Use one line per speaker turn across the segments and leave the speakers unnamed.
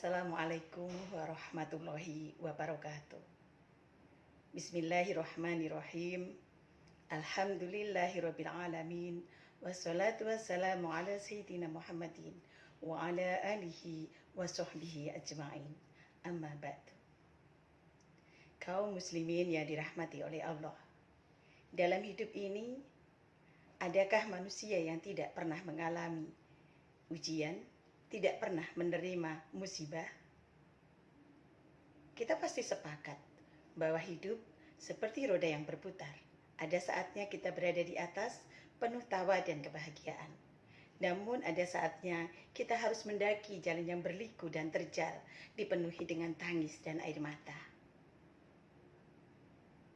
Assalamualaikum warahmatullahi wabarakatuh. Bismillahirrahmanirrahim. Alhamdulillahirabbil alamin. Wassalatu wassalamu ala sayyidina Muhammadin wa ala alihi wa sahbihi ajma'in. Amma ba'du. Kaum muslimin yang dirahmati oleh Allah. Dalam hidup ini, adakah manusia yang tidak pernah mengalami ujian, tidak pernah menerima musibah? Kita pasti sepakat bahwa hidup seperti roda yang berputar. Ada saatnya kita berada di atas, penuh tawa dan kebahagiaan. Namun ada saatnya kita harus mendaki jalan yang berliku dan terjal, dipenuhi dengan tangis dan air mata.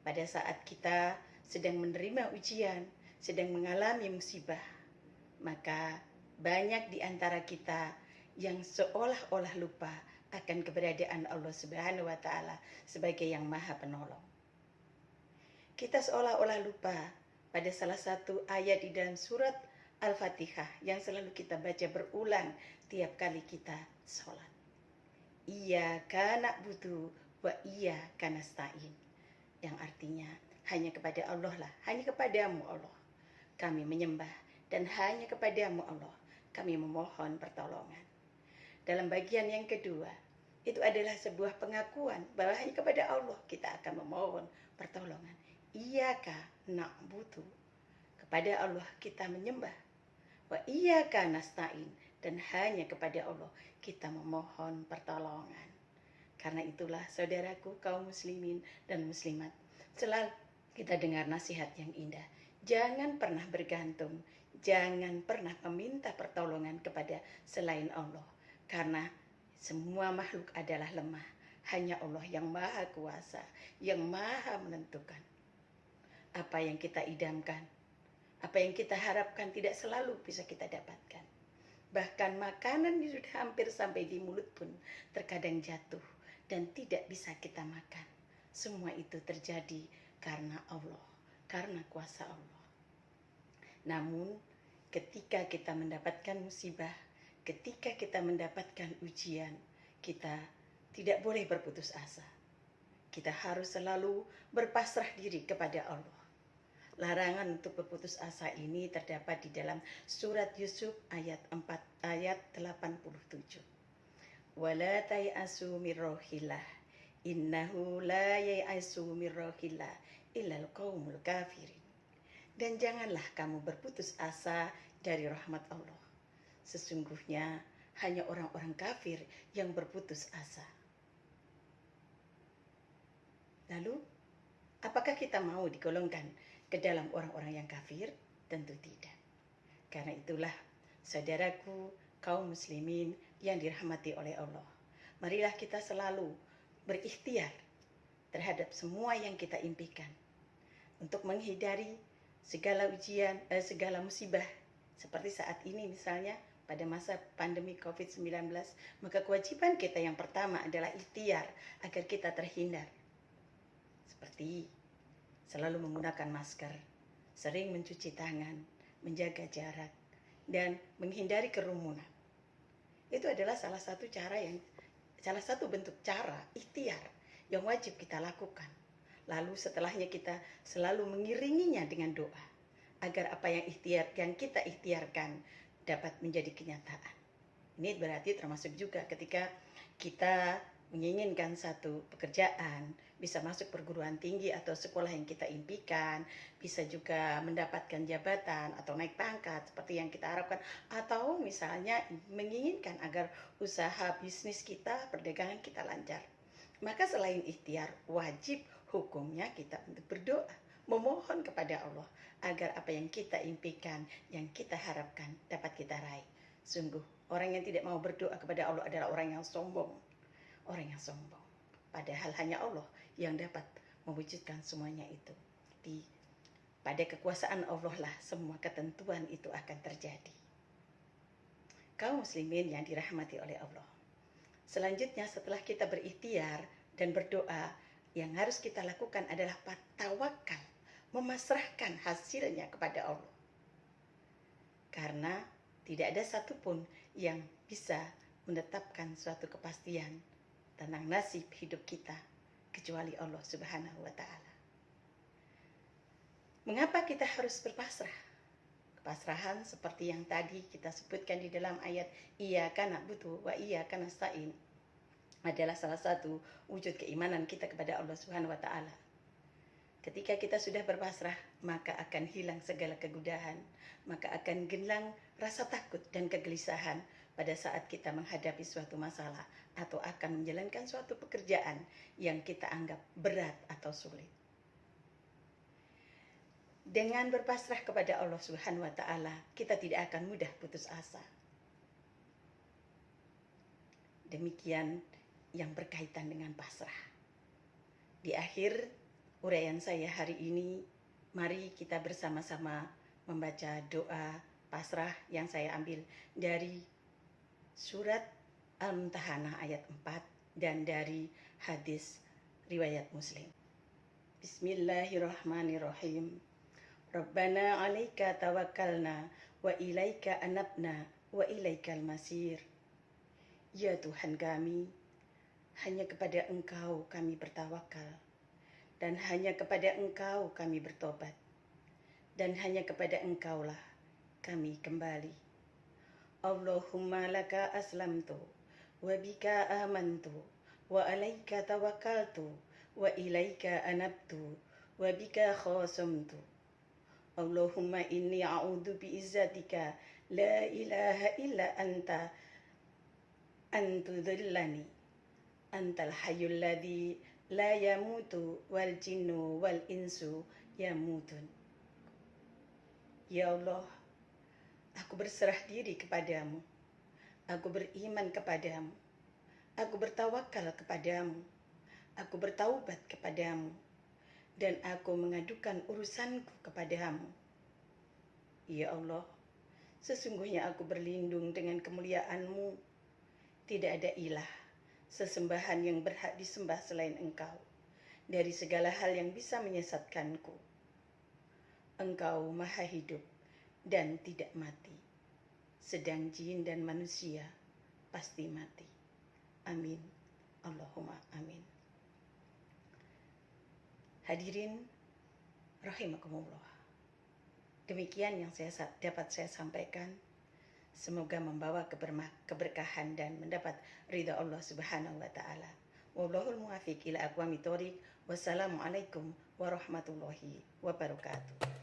Pada saat kita sedang menerima ujian, sedang mengalami musibah, maka banyak di antara kita yang seolah-olah lupa akan keberadaan Allah Subhanahu wa Ta'ala sebagai yang Maha Penolong. Kita seolah-olah lupa pada salah satu ayat di dalam surat Al-Fatihah yang selalu kita baca berulang tiap kali kita sholat. Iyyaka na'budu wa iyyaka nasta'in. Yang artinya hanya kepada Allah lah, hanya kepadamu Allah kami menyembah, dan hanya kepadamu Allah kami memohon pertolongan. Dalam bagian yang kedua, itu adalah sebuah pengakuan bahwa hanya kepada Allah kita akan memohon pertolongan. Iyyaka na'budu, kepada Allah kita menyembah. Wa iyyaka nasta'in, dan hanya kepada Allah kita memohon pertolongan. Karena itulah saudaraku kaum muslimin dan muslimat, selalu kita dengar nasihat yang indah. Jangan pernah bergantung, jangan pernah meminta pertolongan kepada selain Allah. Karena semua makhluk adalah lemah. Hanya Allah yang maha kuasa, yang maha menentukan. Apa yang kita idamkan, apa yang kita harapkan tidak selalu bisa kita dapatkan. Bahkan makanan yang sudah hampir sampai di mulut pun terkadang jatuh dan tidak bisa kita makan. Semua itu terjadi karena Allah, karena kuasa Allah. Namun ketika kita mendapatkan musibah, ketika kita mendapatkan ujian, kita tidak boleh berputus asa. Kita harus selalu berpasrah diri kepada Allah. Larangan untuk berputus asa ini terdapat di dalam surat Yusuf ayat 87. Wala tay'asu mir rauhillah, innahu la yai'asu mir rauhillah illal qaumul kafirin. Dan janganlah kamu berputus asa dari rahmat Allah. Sesungguhnya hanya orang-orang kafir yang berputus asa. Lalu, apakah kita mau digolongkan ke dalam orang-orang yang kafir? Tentu tidak. Karena itulah, saudaraku kaum muslimin yang dirahmati oleh Allah, marilah kita selalu berikhtiar terhadap semua yang kita impikan untuk menghindari segala ujian, segala musibah. Seperti saat ini misalnya pada masa pandemi COVID-19, maka kewajiban kita yang pertama adalah ikhtiar agar kita terhindar. Seperti selalu menggunakan masker, sering mencuci tangan, menjaga jarak, dan menghindari kerumunan. Itu adalah salah satu bentuk cara ikhtiar yang wajib kita lakukan. Lalu setelahnya kita selalu mengiringinya dengan doa agar apa yang kita ikhtiarkan dapat menjadi kenyataan. Ini berarti termasuk juga ketika kita menginginkan satu pekerjaan, bisa masuk perguruan tinggi atau sekolah yang kita impikan, bisa juga mendapatkan jabatan atau naik pangkat seperti yang kita harapkan, atau misalnya menginginkan agar usaha bisnis kita, perdagangan kita lancar. Maka selain ikhtiar, wajib hukumnya kita untuk berdoa, memohon kepada Allah agar apa yang kita impikan, yang kita harapkan dapat kita raih. Sungguh, orang yang tidak mau berdoa kepada Allah adalah orang yang sombong. Orang yang sombong. Padahal hanya Allah yang dapat mewujudkan semuanya itu. Pada kekuasaan Allah lah semua ketentuan itu akan terjadi. Kaum muslimin yang dirahmati oleh Allah. Selanjutnya setelah kita berikhtiar dan berdoa, yang harus kita lakukan adalah tawakal, memasrahkan hasilnya kepada Allah. Karena tidak ada satupun yang bisa menetapkan suatu kepastian tentang nasib hidup kita kecuali Allah Subhanahu wa Ta'ala. Mengapa kita harus berpasrah? Kepasrahan seperti yang tadi kita sebutkan di dalam ayat Iyyaka na'budu wa iyyaka nasta'in adalah salah satu wujud keimanan kita kepada Allah Subhanahu wa Ta'ala. Ketika kita sudah berpasrah, maka akan hilang segala kegundahan, maka akan hilang rasa takut dan kegelisahan pada saat kita menghadapi suatu masalah atau akan menjalankan suatu pekerjaan yang kita anggap berat atau sulit. Dengan berpasrah kepada Allah Subhanahu wa Ta'ala, kita tidak akan mudah putus asa. Demikian yang berkaitan dengan pasrah. Di akhir uraian saya hari ini, mari kita bersama-sama membaca doa pasrah yang saya ambil dari surat Al-Mumtahanah ayat 4 dan dari hadis riwayat Muslim. Bismillahirrahmanirrahim. Rabbana 'alaika tawakkalna wa ilaika anabna wa ilaikal masir. Ya Tuhan kami, hanya kepada Engkau kami bertawakal, dan hanya kepada Engkau kami bertobat, dan hanya kepada Engkaulah kami kembali. Allahumma laka aslamtu, wa bika amantu, wa alaika tawakkaltu, wa ilaika anabtu, wa bika khasamtu. Allahumma inni a'udzu bi'izzatika la ilaha illa anta antudhillani antal hayyul ladzi la yamutu wal jinnu wal insu yamutun. Ya Allah, aku berserah diri kepadamu, aku beriman kepadamu, aku bertawakal kepadamu, aku bertaubat kepadamu, dan aku mengadukan urusanku kepadamu. Ya Allah, sesungguhnya aku berlindung dengan kemuliaan-Mu. Tidak ada ilah, sesembahan yang berhak disembah selain Engkau, dari segala hal yang bisa menyesatkanku. Engkau maha hidup dan tidak mati, sedang jin dan manusia pasti mati. Amin. Allahumma amin. Hadirin rahimakumullah. Demikian yang dapat saya sampaikan. Semoga membawa keberkahan dan mendapat ridha Allah Subhanahu wa Ta'ala. Wallahul muwaffiq ila aqwamit thoriq. Wassalamualaikum warahmatullahi wabarakatuh.